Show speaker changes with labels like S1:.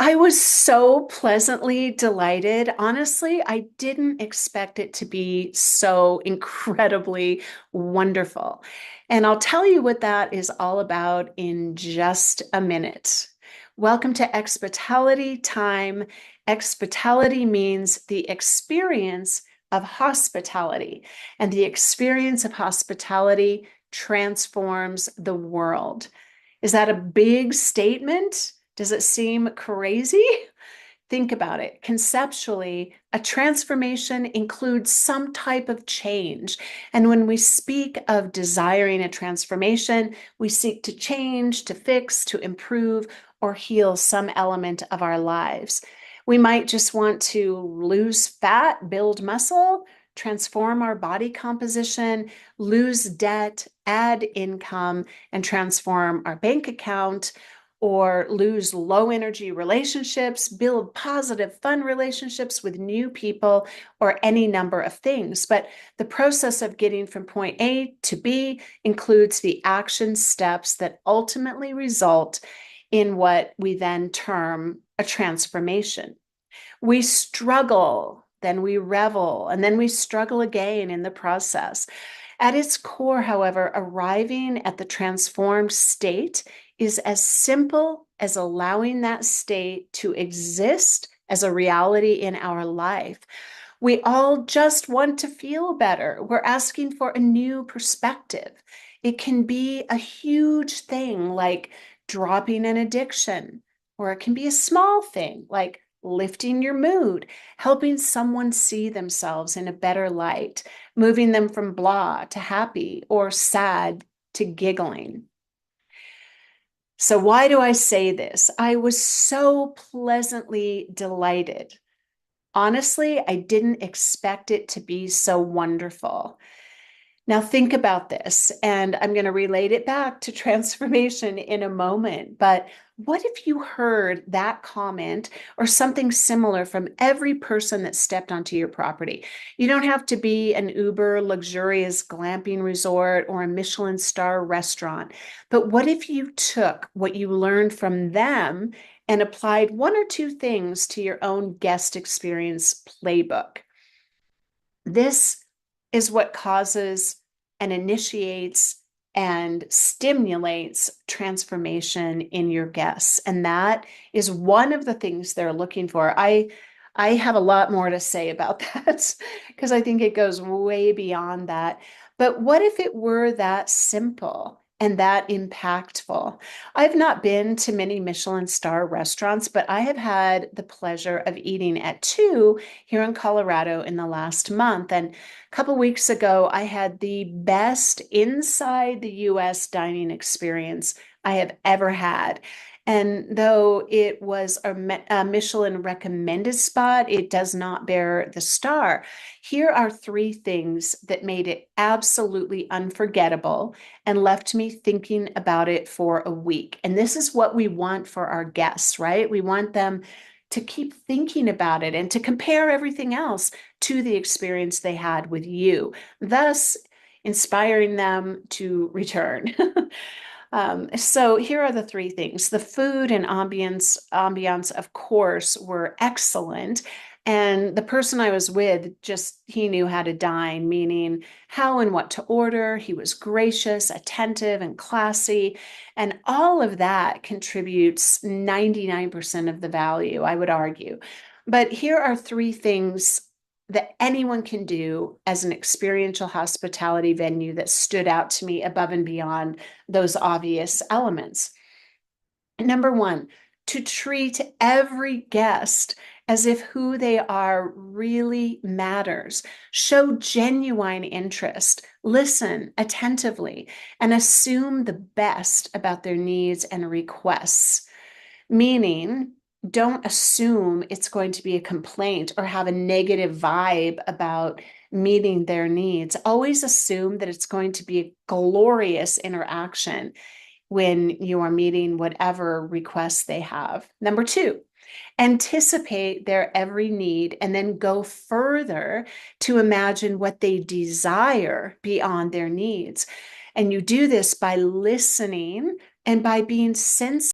S1: I was so pleasantly delighted. Honestly, I didn't expect it to be so incredibly wonderful. And I'll tell you what that is all about in just a minute. Welcome to Expitality time. Expitality means the experience of hospitality, and the experience of hospitality transforms the world. Is that a big statement? Does it seem crazy? Think about it. Conceptually, a transformation includes some type of change. And when we speak of desiring a transformation, we seek to change, to fix, to improve, or heal some element of our lives. We might just want to lose fat, build muscle, transform our body composition, lose debt, add income, and transform our bank account, or lose low energy relationships, build positive, fun relationships with new people, or any number of things. But the process of getting from point A to B includes the action steps that ultimately result in what we then term a transformation. We struggle, then we revel, and then we struggle again in the process. At its core, however, arriving at the transformed state is as simple as allowing that state to exist as a reality in our life. We all just want to feel better. We're asking for a new perspective. It can be a huge thing like dropping an addiction, or it can be a small thing like lifting your mood, helping someone see themselves in a better light, moving them from blah to happy or sad to giggling. So, why do I say this? I was so pleasantly delighted. Honestly, I didn't expect it to be so wonderful. Now, think about this, and I'm going to relate it back to transformation in a moment. But what if you heard that comment or something similar from every person that stepped onto your property? You don't have to be an uber luxurious glamping resort or a Michelin star restaurant. But what if you took what you learned from them and applied one or two things to your own guest experience playbook? This is what causes and initiates and stimulates transformation in your guests. And that is one of the things they're looking for. I have a lot more to say about that because I think it goes way beyond that. But what if it were that simple and that impactful? I've not been to many Michelin star restaurants, but I have had the pleasure of eating at two here in Colorado in the last month. And a couple weeks ago, I had the best inside the US dining experience I have ever had. And though it was a Michelin recommended spot, it does not bear the star. Here are three things that made it absolutely unforgettable and left me thinking about it for a week. And this is what we want for our guests, right? We want them to keep thinking about it and to compare everything else to the experience they had with you, thus inspiring them to return. So here are the three things. The food and ambiance, of course, were excellent. And the person I was with just, he knew how to dine, meaning how and what to order. He was gracious, attentive, and classy. And all of that contributes 99% of the value, I would argue. But here are three things that anyone can do as an experiential hospitality venue that stood out to me above and beyond those obvious elements. Number one, to treat every guest as if who they are really matters. Show genuine interest, listen attentively, and assume the best about their needs and requests. Meaning, don't assume it's going to be a complaint or have a negative vibe about meeting their needs. Always assume that it's going to be a glorious interaction when you are meeting whatever requests they have. Number two, anticipate their every need and then go further to imagine what they desire beyond their needs. And you do this by listening and by being sensitive